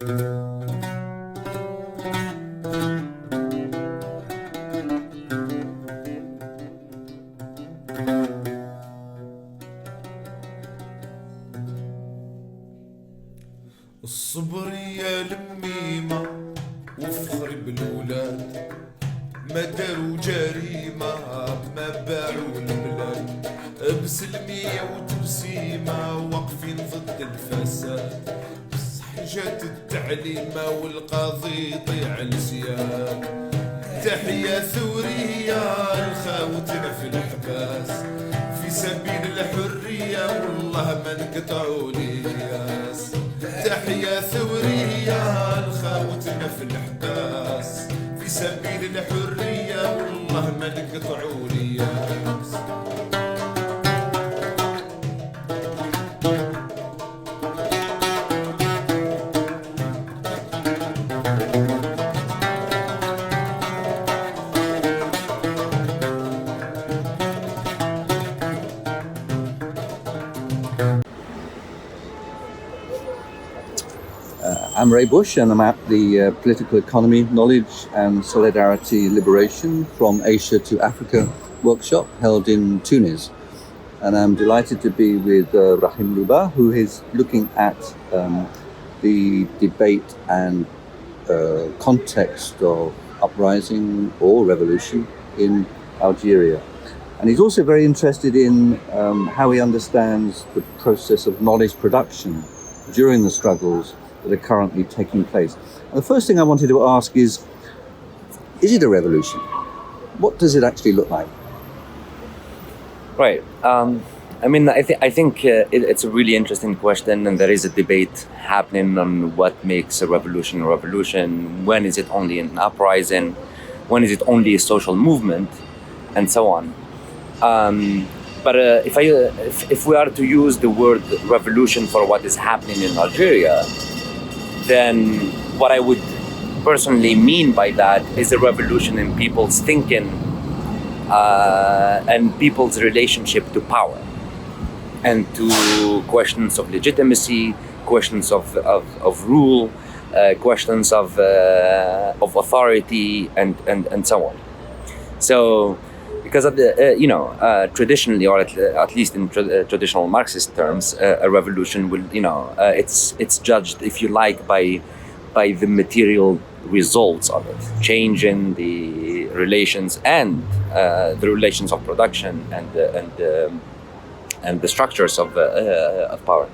الصبر يا لميمة وفخر بالولاد ما داروا جريمة ما باعوا البلاد بسلمية وتبسيمة واقفين ضد الفساد بصح جات التعليمة والقاضي يطيع الزياد تحية ثورية لخاوتنا في الحباس في سبيل الحرية والله ما نقطعوا الياس تحية ثورية لخاوتنا في الحباس في سبيل الحرية والله ما نقطعوا الياس I'm Ray Bush and I'm at the Political Economy, Knowledge and Solidarity Liberation from Asia to Africa workshop held in Tunis. And I'm delighted to be with Brahim Rouabah, who is looking at the debate and context of uprising or revolution in Algeria. And he's also very interested in how he understands the process of knowledge production during the struggles that are currently taking place. And the first thing I wanted to ask is it a revolution? What does it actually look like? Right. I think it's a really interesting question, and there is a debate happening on what makes a revolution a revolution. When is it only an uprising? When is it only a social movement? And so on. But if we are to use the word revolution for what is happening in Algeria, then what I would personally mean by that is a revolution in people's thinking and people's relationship to power and to questions of legitimacy, questions of rule, questions of authority, and so on. So, because of the traditionally, or at least in traditional Marxist terms, a revolution will it's judged, if you like, by the material results of it, changing the relations and the relations of production and the structures of power.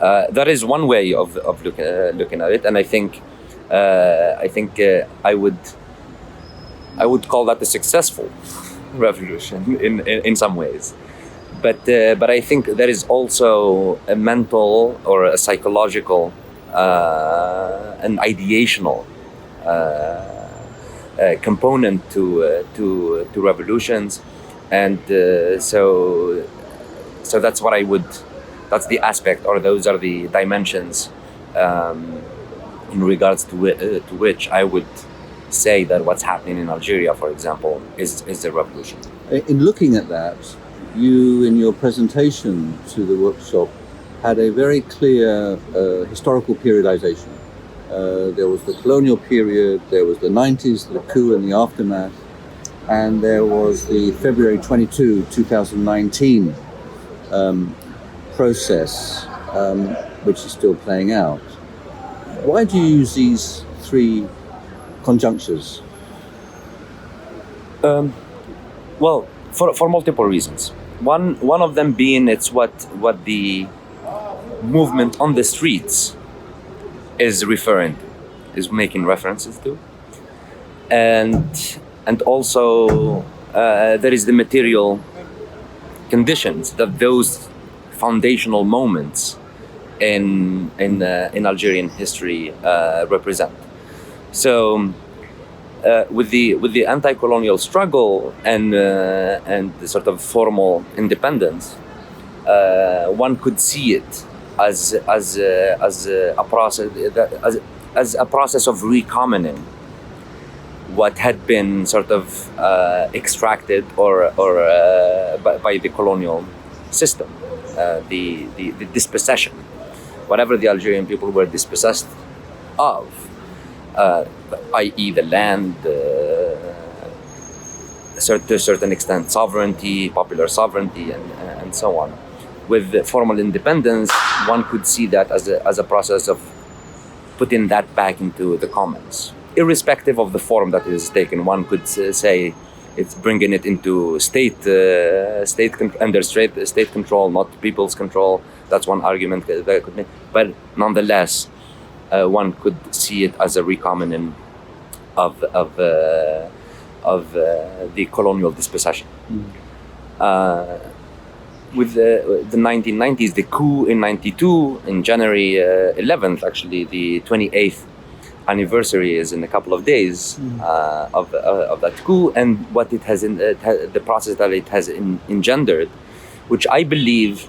That is one way of looking at it, and I think I would call that a successful revolution in some ways, but I think there is also a mental or a psychological an ideational component to revolutions, and so that's that's the aspect, or those are the dimensions in regards to which I would say that what's happening in Algeria, for example, is a revolution. In looking at that, you, in your presentation to the workshop, had a very clear historical periodization. There was the colonial period, there was the 90s, the coup and the aftermath, and there was the February 22, 2019 process, which is still playing out. Why do you use these three conjunctures? Well, for multiple reasons. One of them being it's what the movement on the streets is making references to, and also there is the material conditions that those foundational moments in Algerian history represent. So, with the anti-colonial struggle and the sort of formal independence, one could see it as a process of recommoning what had been sort of extracted or by the colonial system, the dispossession, whatever the Algerian people were dispossessed of, i.e. the land, to a certain extent sovereignty, popular sovereignty, and so on. With the formal independence, one could see that as a process of putting that back into the commons. Irrespective of the form that it is taken, one could say it's bringing it into state control, not people's control. That's one argument that I could make. But nonetheless, one could see it as a recommening of the colonial dispossession. With the 1990s, the coup in 92, in January 11th, actually, the 28th anniversary is in a couple of days of that coup, and what it has the process that it has engendered, which I believe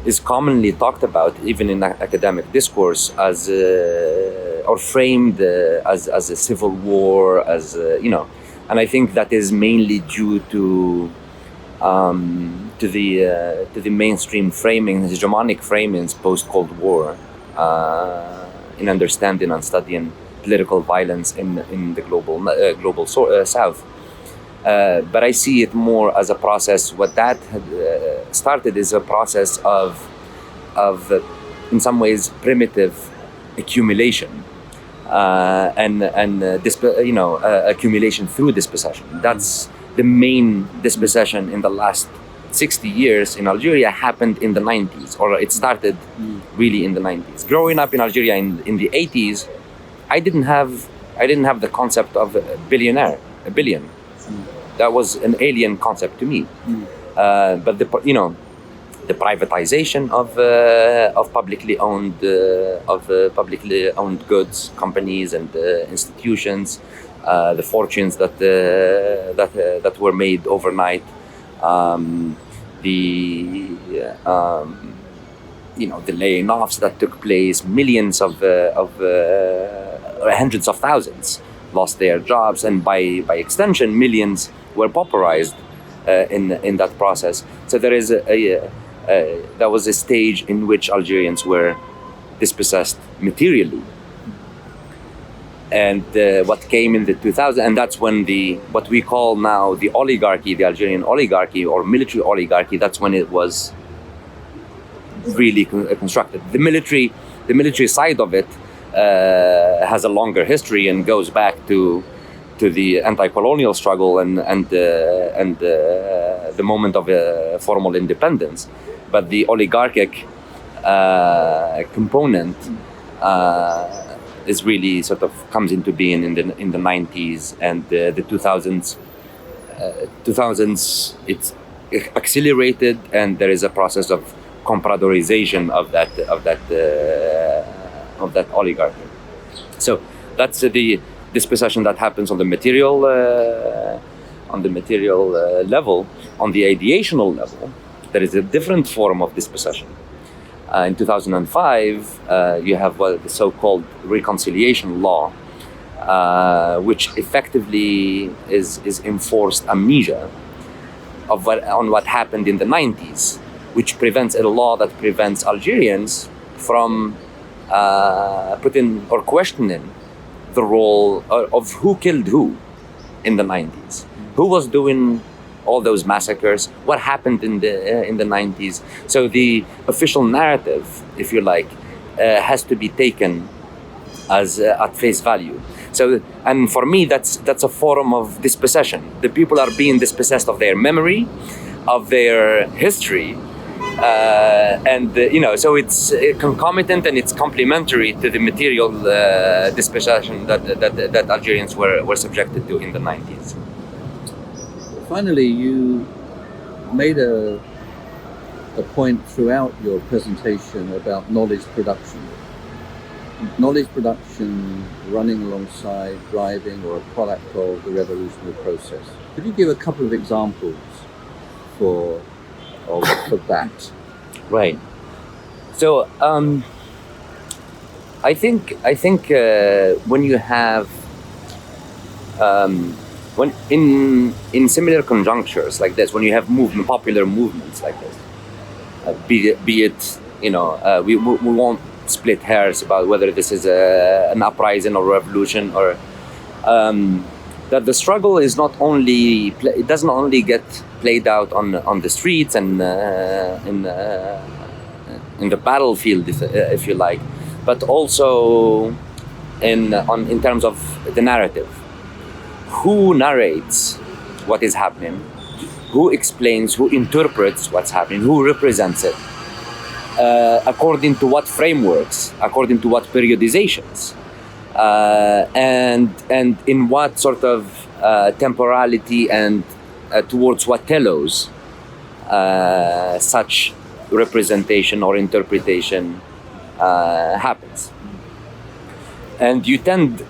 is commonly talked about even in academic discourse as or framed as a civil war, as and I think that is mainly due to the mainstream framing, hegemonic framings post Cold War, in understanding and studying political violence in the global South. But I see it more as a process. What that had started is a process of in some ways primitive accumulation and accumulation through dispossession. That's the main dispossession in the last 60 years in Algeria happened in the 90s, or it started really in the 90s. Growing up in Algeria in the 80s, I didn't have the concept of a billion. That was an alien concept to me. But the privatization of publicly owned goods, companies, and institutions, the fortunes that were made overnight, the laying offs that took place, millions of hundreds of thousands lost their jobs, and by extension, millions were pauperized in that process. So there is that was a stage in which Algerians were dispossessed materially. And what came in the 2000s, and that's when what we call now the oligarchy, the Algerian oligarchy or military oligarchy, that's when it was really constructed. The military side of it has a longer history and goes back to the anti-colonial struggle and the moment of formal independence. But the oligarchic component is really sort of comes into being in the 90s and the 2000s. 2000s it's accelerated, and there is a process of compradorization of that oligarchy. So that's the dispossession that happens on the material level. On the ideational level, there is a different form of dispossession. In 2005, you have the so-called reconciliation law, which effectively is enforced amnesia on what happened in the 90s, which prevents a law that prevents Algerians from putting or questioning the role of who killed who in the 90s, who was doing all those massacres, what happened in the 90s. So the official narrative, if you like, has to be taken as at face value. So, and for me, that's a form of dispossession. The people are being dispossessed of their memory, of their history, so it's concomitant and it's complementary to the material dispossession that Algerians were subjected to in the 90s. Finally, you made a point throughout your presentation about knowledge production. Knowledge production running alongside driving or a product of the revolutionary process. Could you give a couple of examples for that? Right. So I think when you have when in similar conjunctures like this, when you have popular movements like this, be it we won't split hairs about whether this is an uprising or revolution, or that the struggle is not only it doesn't only get played out on the streets and in the battlefield, if you like, but also in terms of the narrative. Who narrates what is happening? Who explains? Who interprets what's happening? Who represents it? According to what frameworks? According to what periodizations? And in what sort of temporality and towards what telos such representation or interpretation happens. And you tend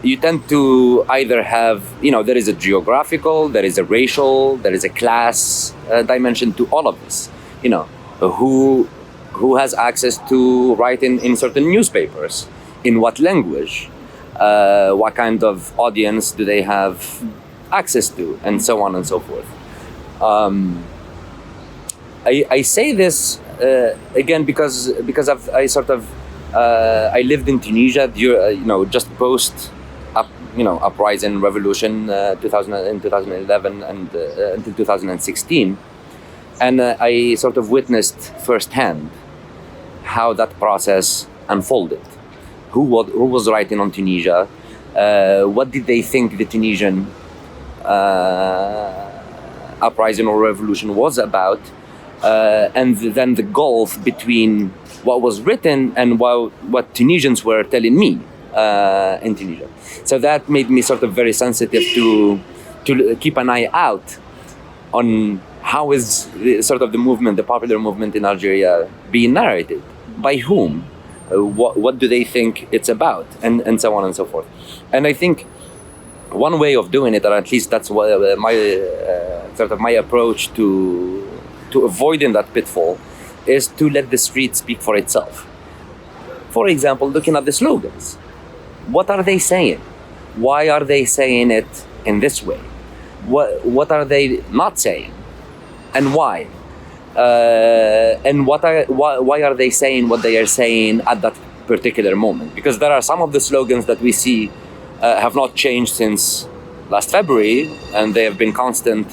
to either have, there is a geographical, there is a racial, there is a class dimension to all of this. Who has access to write in certain newspapers, in what language, what kind of audience do they have access to, and so on and so forth. I say this again because I lived in Tunisia, just post uprising revolution, 2011 and until 2016, and I sort of witnessed firsthand how that process unfolded. Who was writing on Tunisia? What did they think the Tunisian uprising or revolution was about? And then the gulf between what was written and what Tunisians were telling me in Tunisia. So that made me sort of very sensitive to keep an eye out on how is the popular movement in Algeria being narrated, by whom, what do they think it's about, and so on and so forth. And I think one way of doing it, or at least that's what my approach to avoiding that pitfall, is to let the street speak for itself. For example, looking at the slogans. What are they saying? Why are they saying it in this way? What are they not saying? And why? And why are they saying what they are saying at that particular moment? Because there are some of the slogans that we see have not changed since last February, and they have been constant,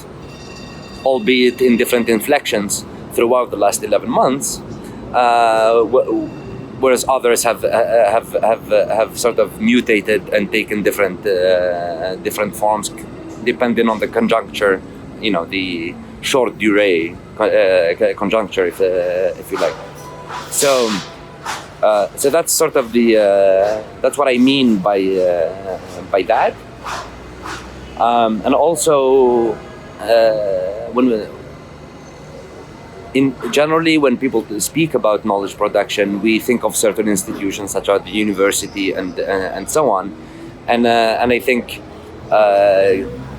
albeit in different inflections throughout the last 11 months, whereas others have sort of mutated and taken different forms depending on the conjuncture, the short durée conjuncture, if you like. So that's sort of that's what I mean by that, and also generally when people speak about knowledge production, we think of certain institutions such as the university and so on, and I think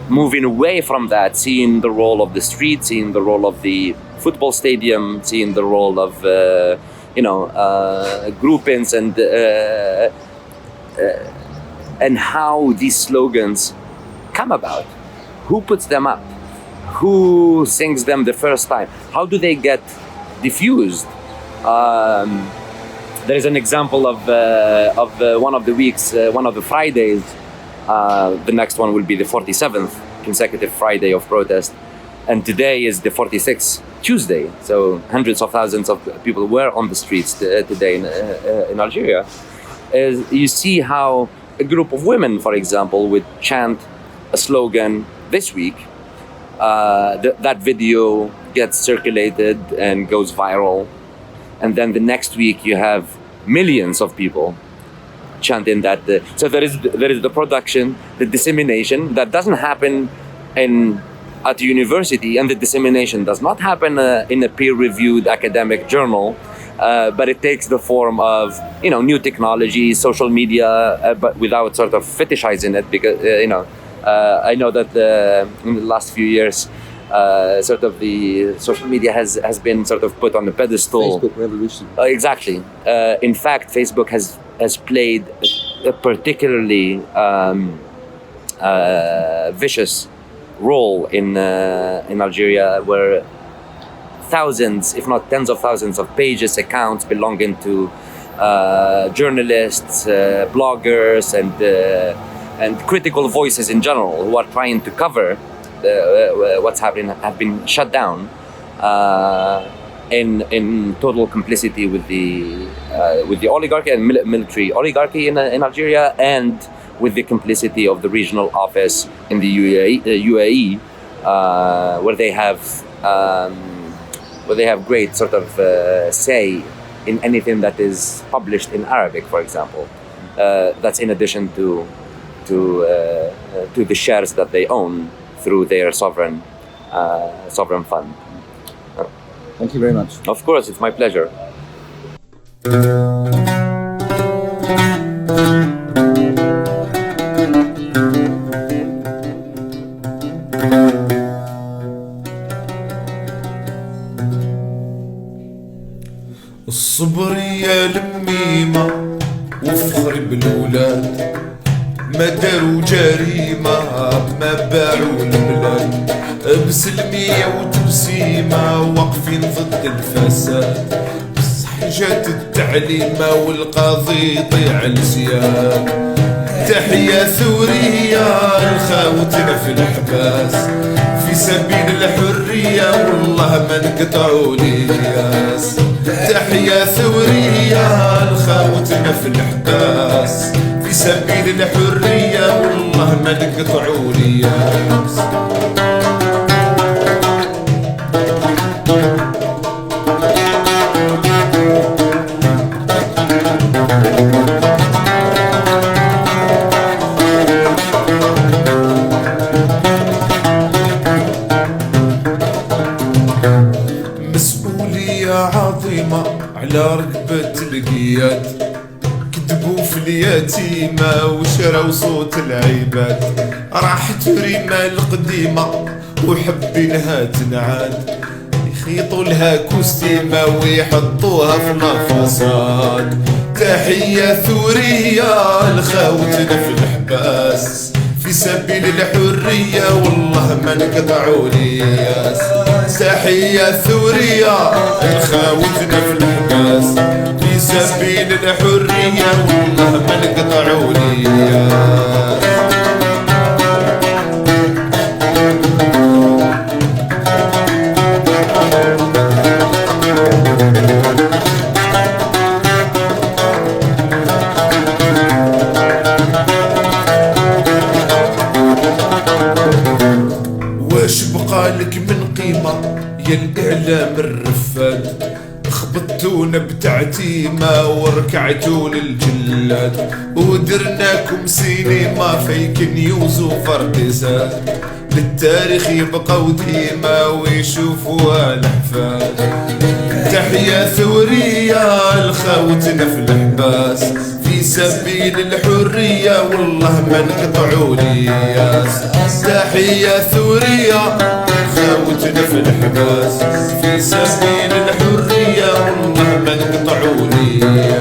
moving away from that, seeing the role of the street, seeing the role of the football stadium, seeing the role of groupings and how these slogans come about, who puts them up, who sings them the first time, how do they get diffused. There is an example of one of the weeks, one of the Fridays. The next one will be the 47th consecutive Friday of protest, and today is the 46th Tuesday. So hundreds of thousands of people were on the streets today in Algeria. You see how a group of women, for example, would chant a slogan this week. That video gets circulated and goes viral, and then the next week you have millions of people chanting that. So there is the production, the dissemination that doesn't happen at the university, and the dissemination does not happen in a peer-reviewed academic journal, but it takes the form of new technology, social media, but without sort of fetishizing it, because I know that in the last few years, sort of the social media has been sort of put on the pedestal. Facebook revolution. Exactly. In fact, Facebook has played a particularly vicious role in Algeria, where thousands, if not tens of thousands, of pages, accounts belonging to journalists, bloggers, and critical voices in general who are trying to cover what's happening have been shut down in total complicity with the oligarchy and military oligarchy in Algeria, and with the complicity of the regional office in the UAE, where they have great sort of say in anything that is published in Arabic, for example. That's in addition to the shares that they own through their sovereign fund. Thank you very much. Of course, it's my pleasure. الصبر يا لميمة وفخر بالولاد، ما داروا جريمة ما باعوا البلاد، بسلمية وتبسيمة واقفين ضد الفساد، بصح جات التعليمة والقاضي يطيع السياد. تحية ثورية لخاوتنا في الحباس، في سبيل الحرية والله ما نقطعوا الياس. تحية ثورية لخاوتنا في الحباس، في سبيل الحرية والله ما نقطعوا الياس. مسؤولية عظيمة على ركبة القياد، كذبوا في اليتيمة وشراو صوت العباد، راحت ريما القديمة وحبينها تنعاد، يخيطوا لها كوستيمة ويحطوها في الفساد. تحية ثورية لخاوتنا في الحباس، في سبيل الحرية والله ما نقطعوا الياس. تحية ثورية لخاوتنا في الحباس، في سبيل الحرية والله ما نقطعوا الياس. واش بقالك من قيمة يا الإعلام الرفاد، خبطونا بتعتيمة وركعتوا للجلاد، ودرناكم سينما فيك نيوز وفردسات، للتاريخ يبقوا ديما ويشوفوها الأحفاد. تحية ثورية لخاوتنا في الحباس، في سبيل الحرية والله ما نقطعوا الياس. تحية ثورية خاوتنا في الحباس، في سبيل الحرية والله ما نقطعوا الياس.